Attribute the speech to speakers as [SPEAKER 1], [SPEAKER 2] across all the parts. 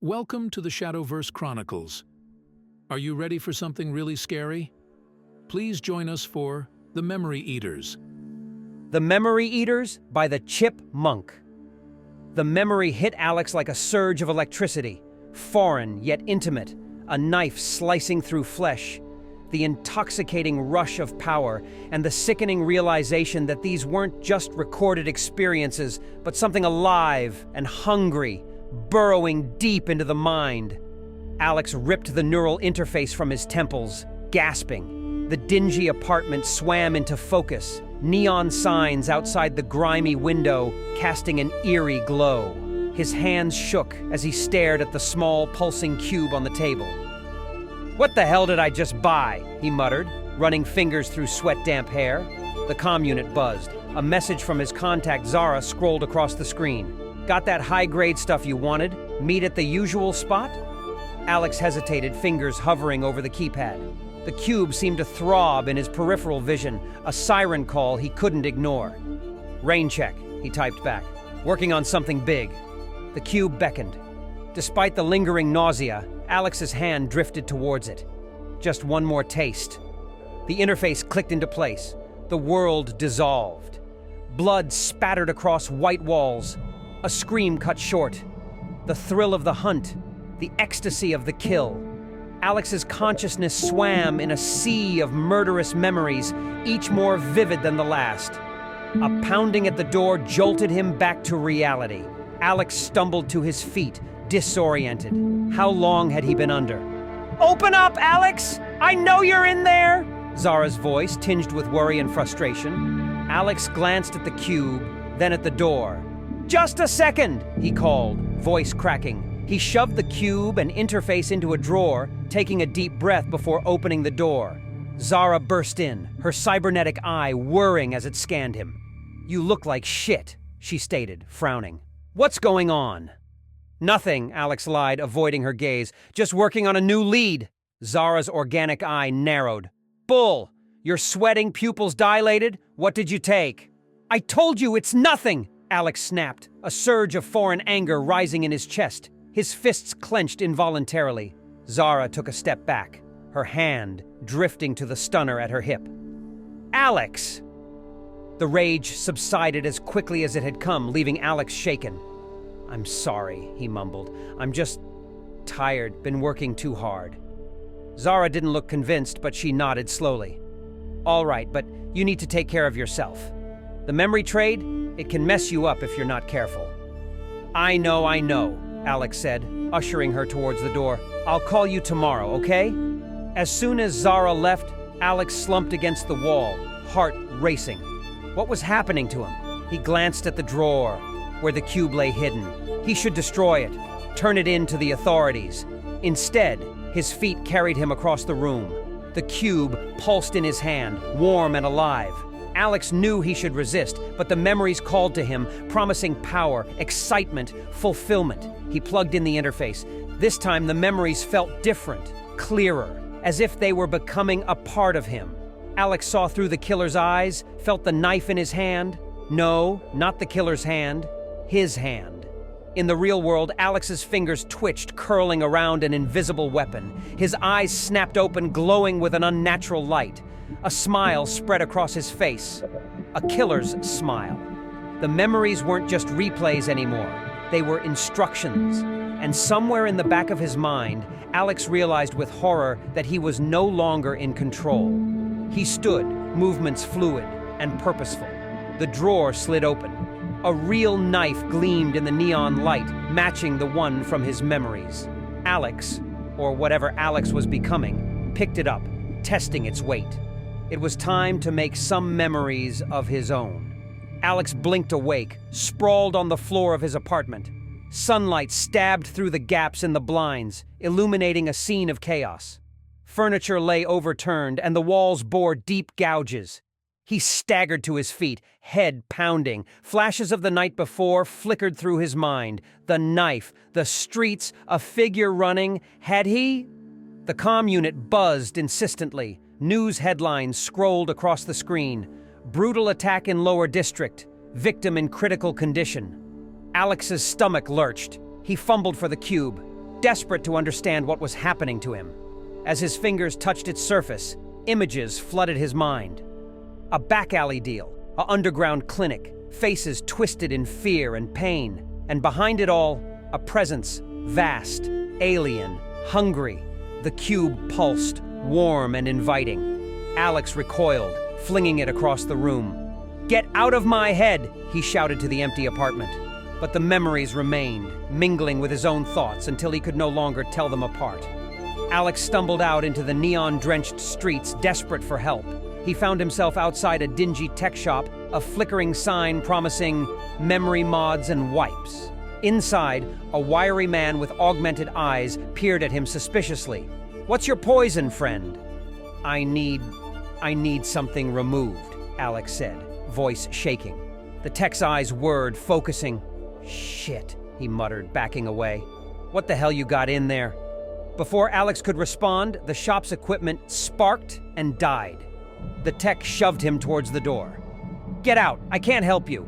[SPEAKER 1] Welcome to the Shadowverse Chronicles. Are you ready for something really scary? Please join us for The Memory Eaters.
[SPEAKER 2] The Memory Eaters by the Chipmunk. The memory hit Alex like a surge of electricity, foreign yet intimate, a knife slicing through flesh, the intoxicating rush of power, and the sickening realization that these weren't just recorded experiences, but something alive and hungry, burrowing deep into the mind. Alex ripped the neural interface from his temples, gasping. The dingy apartment swam into focus, neon signs outside the grimy window casting an eerie glow. His hands shook as he stared at the small, pulsing cube on the table. "What the hell did I just buy?" he muttered, running fingers through sweat-damp hair. The comm unit buzzed. A message from his contact Zara scrolled across the screen. "Got that high-grade stuff you wanted? Meet at the usual spot?" Alex hesitated, fingers hovering over the keypad. The cube seemed to throb in his peripheral vision, a siren call he couldn't ignore. "Rain check," he typed back. "Working on something big." The cube beckoned. Despite the lingering nausea, Alex's hand drifted towards it. Just one more taste. The interface clicked into place. The world dissolved. Blood spattered across white walls. A scream cut short. The thrill of the hunt. The ecstasy of the kill. Alex's consciousness swam in a sea of murderous memories, each more vivid than the last. A pounding at the door jolted him back to reality. Alex stumbled to his feet, disoriented. How long had he been under? "Open up, Alex! I know you're in there!" Zara's voice tinged with worry and frustration. Alex glanced at the cube, then at the door. "Just a second," he called, voice cracking. He shoved the cube and interface into a drawer, taking a deep breath before opening the door. Zara burst in, her cybernetic eye whirring as it scanned him. "You look like shit," she stated, frowning. "What's going on?" "Nothing," Alex lied, avoiding her gaze. "Just working on a new lead." Zara's organic eye narrowed. "Bull! You're sweating, pupils dilated? What did you take?" "I told you it's nothing!" Alex snapped, a surge of foreign anger rising in his chest. His fists clenched involuntarily. Zara took a step back, her hand drifting to the stunner at her hip. "Alex!" The rage subsided as quickly as it had come, leaving Alex shaken. "I'm sorry," he mumbled. "I'm just tired, been working too hard." Zara didn't look convinced, but she nodded slowly. "All right, but you need to take care of yourself. The memory trade, it can mess you up if you're not careful." I know, Alex said, ushering her towards the door. "I'll call you tomorrow, okay?" As soon as Zara left, Alex slumped against the wall, heart racing. What was happening to him? He glanced at the drawer, where the cube lay hidden. He should destroy it, turn it in to the authorities. Instead, his feet carried him across the room. The cube pulsed in his hand, warm and alive. Alex knew he should resist, but the memories called to him, promising power, excitement, fulfillment. He plugged in the interface. This time the memories felt different, clearer, as if they were becoming a part of him. Alex saw through the killer's eyes, felt the knife in his hand. No, not the killer's hand. His hand. In the real world, Alex's fingers twitched, curling around an invisible weapon. His eyes snapped open, glowing with an unnatural light. A smile spread across his face. A killer's smile. The memories weren't just replays anymore. They were instructions. And somewhere in the back of his mind, Alex realized with horror that he was no longer in control. He stood, movements fluid and purposeful. The drawer slid open. A real knife gleamed in the neon light, matching the one from his memories. Alex, or whatever Alex was becoming, picked it up, testing its weight. It was time to make some memories of his own. Alex blinked awake, sprawled on the floor of his apartment. Sunlight stabbed through the gaps in the blinds, illuminating a scene of chaos. Furniture lay overturned, and the walls bore deep gouges. He staggered to his feet, head pounding. Flashes of the night before flickered through his mind. The knife, the streets, a figure running. Had he? The comm unit buzzed insistently. News headlines scrolled across the screen. Brutal attack in lower district. Victim in critical condition. Alex's stomach lurched. He fumbled for the cube. desperate to understand what was happening to him. As his fingers touched its surface, images flooded his mind. A back alley deal, an underground clinic, faces twisted in fear and pain, and behind it all, a presence, vast, alien, hungry. The cube pulsed, warm and inviting. Alex recoiled, flinging it across the room. "Get out of my head!" he shouted to the empty apartment. But the memories remained, mingling with his own thoughts until he could no longer tell them apart. Alex stumbled out into the neon-drenched streets, desperate for help. He found himself outside a dingy tech shop, a flickering sign promising memory mods and wipes. Inside, a wiry man with augmented eyes peered at him suspiciously. "What's your poison, friend?" I need something removed," Alex said, voice shaking. The tech's eyes whirred, focusing. "Shit," he muttered, backing away. "What the hell you got in there?" Before Alex could respond, the shop's equipment sparked and died. The tech shoved him towards the door. "Get out! I can't help you!"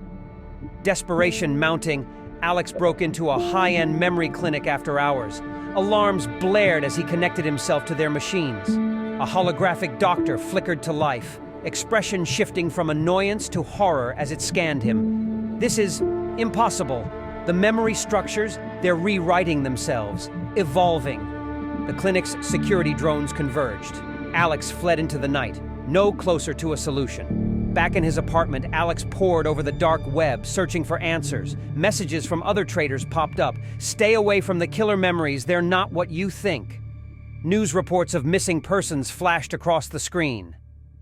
[SPEAKER 2] Desperation mounting, Alex broke into a high-end memory clinic after hours. Alarms blared as he connected himself to their machines. A holographic doctor flickered to life, expression shifting from annoyance to horror as it scanned him. "This is impossible. The memory structures, they're rewriting themselves, evolving." The clinic's security drones converged. Alex fled into the night, no closer to a solution. Back in his apartment, Alex pored over the dark web, searching for answers. Messages from other traders popped up. "Stay away from the killer memories, they're not what you think." News reports of missing persons flashed across the screen.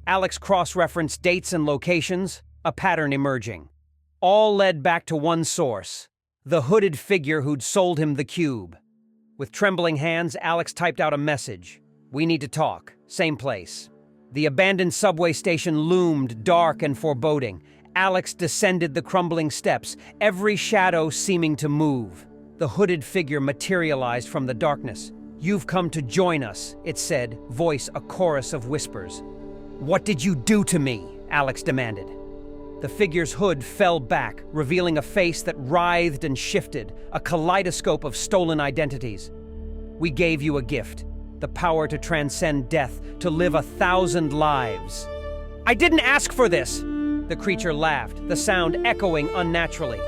[SPEAKER 2] Alex cross-referenced dates and locations, a pattern emerging. All led back to one source, the hooded figure who'd sold him the cube. With trembling hands, Alex typed out a message. "We need to talk. Same place." The abandoned subway station loomed, dark and foreboding. Alex descended the crumbling steps, every shadow seeming to move. The hooded figure materialized from the darkness. "You've come to join us," it said, voice a chorus of whispers. "What did you do to me?" Alex demanded. The figure's hood fell back, revealing a face that writhed and shifted, a kaleidoscope of stolen identities. "We gave you a gift. The power to transcend death, to live 1,000 lives." "I didn't ask for this!" The creature laughed, the sound echoing unnaturally.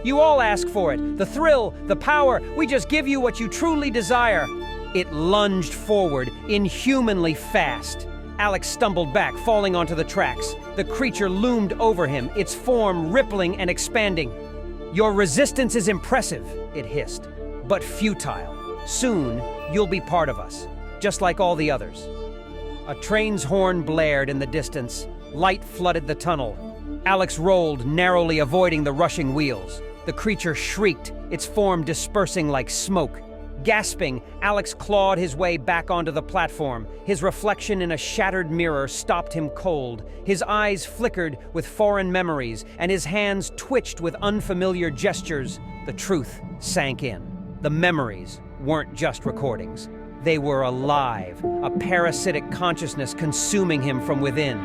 [SPEAKER 2] "You all ask for it. The thrill, the power. We just give you what you truly desire." It lunged forward, inhumanly fast. Alex stumbled back, falling onto the tracks. The creature loomed over him, its form rippling and expanding. "Your resistance is impressive," it hissed, "but futile. Soon, you'll be part of us, just like all the others." A train's horn blared in the distance. Light flooded the tunnel. Alex rolled, narrowly avoiding the rushing wheels. The creature shrieked, its form dispersing like smoke. Gasping, Alex clawed his way back onto the platform. His reflection in a shattered mirror stopped him cold. His eyes flickered with foreign memories, and his hands twitched with unfamiliar gestures. The truth sank in. The memories weren't just recordings. They were alive, a parasitic consciousness consuming him from within.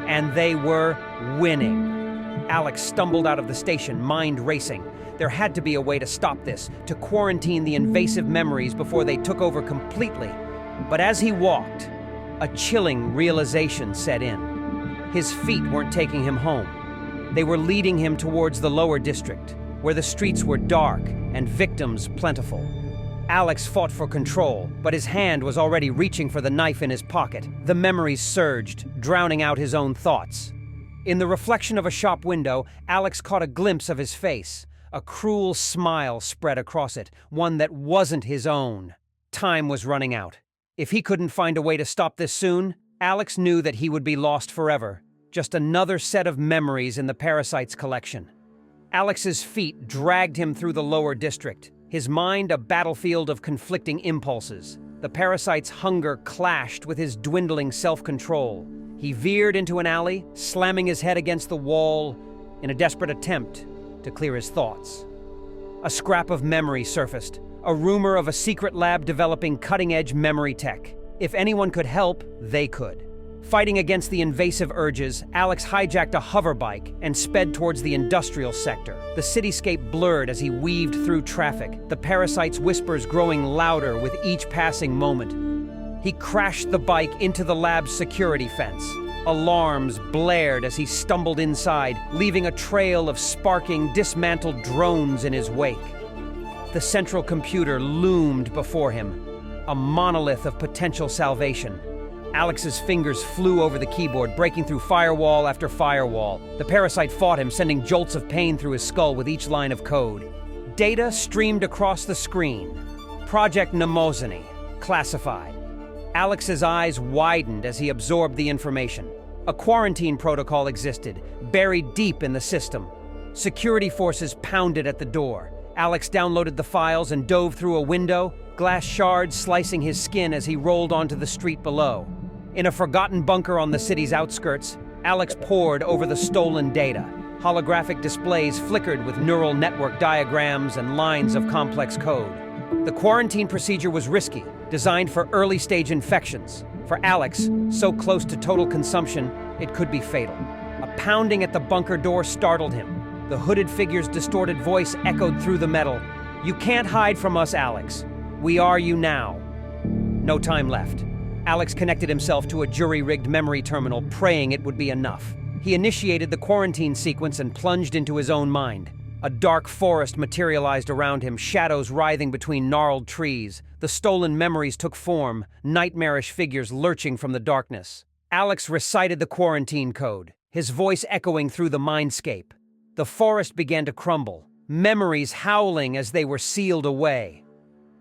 [SPEAKER 2] And they were winning. Alex stumbled out of the station, mind racing. There had to be a way to stop this, to quarantine the invasive memories before they took over completely. But as he walked, a chilling realization set in. His feet weren't taking him home. They were leading him towards the lower district, where the streets were dark and victims plentiful. Alex fought for control, but his hand was already reaching for the knife in his pocket. The memories surged, drowning out his own thoughts. In the reflection of a shop window, Alex caught a glimpse of his face. A cruel smile spread across it, one that wasn't his own. Time was running out. If he couldn't find a way to stop this soon, Alex knew that he would be lost forever. Just another set of memories in the parasite's collection. Alex's feet dragged him through the lower district, his mind a battlefield of conflicting impulses. The parasite's hunger clashed with his dwindling self-control. He veered into an alley, slamming his head against the wall in a desperate attempt to clear his thoughts. A scrap of memory surfaced, a rumor of a secret lab developing cutting-edge memory tech. If anyone could help, they could. Fighting against the invasive urges, Alex hijacked a hoverbike and sped towards the industrial sector. The cityscape blurred as he weaved through traffic, the parasite's whispers growing louder with each passing moment. He crashed the bike into the lab's security fence. Alarms blared as he stumbled inside, leaving a trail of sparking, dismantled drones in his wake. The central computer loomed before him, a monolith of potential salvation. Alex's fingers flew over the keyboard, breaking through firewall after firewall. The parasite fought him, sending jolts of pain through his skull with each line of code. Data streamed across the screen. Project Mnemosyne, classified. Alex's eyes widened as he absorbed the information. A quarantine protocol existed, buried deep in the system. Security forces pounded at the door. Alex downloaded the files and dove through a window, glass shards slicing his skin as he rolled onto the street below. In a forgotten bunker on the city's outskirts, Alex pored over the stolen data. Holographic displays flickered with neural network diagrams and lines of complex code. The quarantine procedure was risky, designed for early-stage infections. For Alex, so close to total consumption, it could be fatal. A pounding at the bunker door startled him. The hooded figure's distorted voice echoed through the metal. "You can't hide from us, Alex. We are you now." No time left. Alex connected himself to a jury-rigged memory terminal, praying it would be enough. He initiated the quarantine sequence and plunged into his own mind. A dark forest materialized around him, shadows writhing between gnarled trees. The stolen memories took form, nightmarish figures lurching from the darkness. Alex recited the quarantine code, his voice echoing through the mindscape. The forest began to crumble, memories howling as they were sealed away.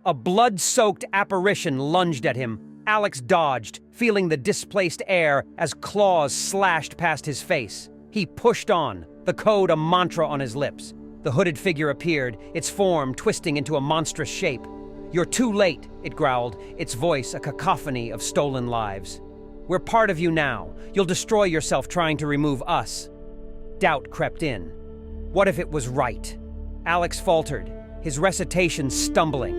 [SPEAKER 2] A blood-soaked apparition lunged at him. Alex dodged, feeling the displaced air as claws slashed past his face. He pushed on, the code a mantra on his lips. The hooded figure appeared, its form twisting into a monstrous shape. "You're too late," it growled, its voice a cacophony of stolen lives. "We're part of you now. You'll destroy yourself trying to remove us." Doubt crept in. What if it was right? Alex faltered, his recitation stumbling.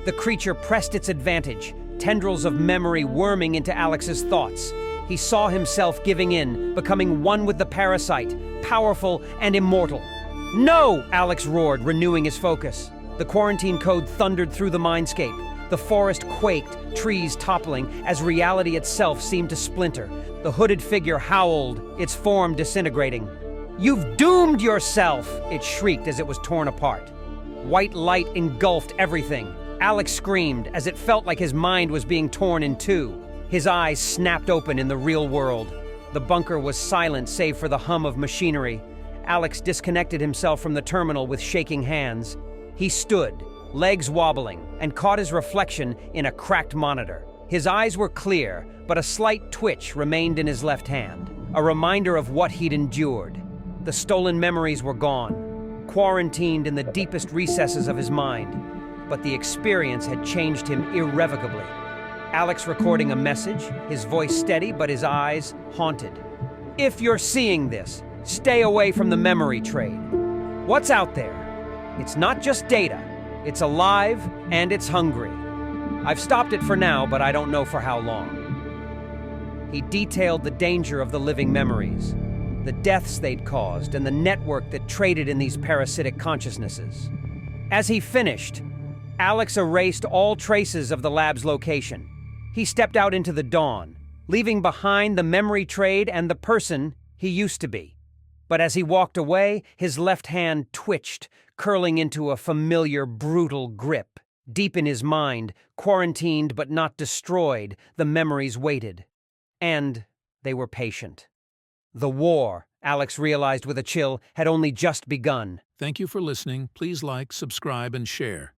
[SPEAKER 2] The creature pressed its advantage, tendrils of memory worming into Alex's thoughts. He saw himself giving in, becoming one with the parasite, powerful and immortal. "No!" Alex roared, renewing his focus. The quarantine code thundered through the mindscape. The forest quaked, trees toppling, as reality itself seemed to splinter. The hooded figure howled, its form disintegrating. "You've doomed yourself!" it shrieked as it was torn apart. White light engulfed everything. Alex screamed as it felt like his mind was being torn in two. His eyes snapped open in the real world. The bunker was silent save for the hum of machinery. Alex disconnected himself from the terminal with shaking hands. He stood, legs wobbling, and caught his reflection in a cracked monitor. His eyes were clear, but a slight twitch remained in his left hand, a reminder of what he'd endured. The stolen memories were gone, quarantined in the deepest recesses of his mind, but the experience had changed him irrevocably. Alex recording a message, his voice steady but his eyes haunted. "If you're seeing this, stay away from the memory trade. What's out there? It's not just data. It's alive and it's hungry. I've stopped it for now, but I don't know for how long." He detailed the danger of the living memories, the deaths they'd caused, and the network that traded in these parasitic consciousnesses. As he finished, Alex erased all traces of the lab's location. He stepped out into the dawn, leaving behind the memory trade and the person he used to be. But as he walked away, his left hand twitched, curling into a familiar, brutal grip. Deep in his mind, quarantined but not destroyed, the memories waited. And they were patient. The war, Alex realized with a chill, had only just begun.
[SPEAKER 1] Thank you for listening. Please like, subscribe, and share.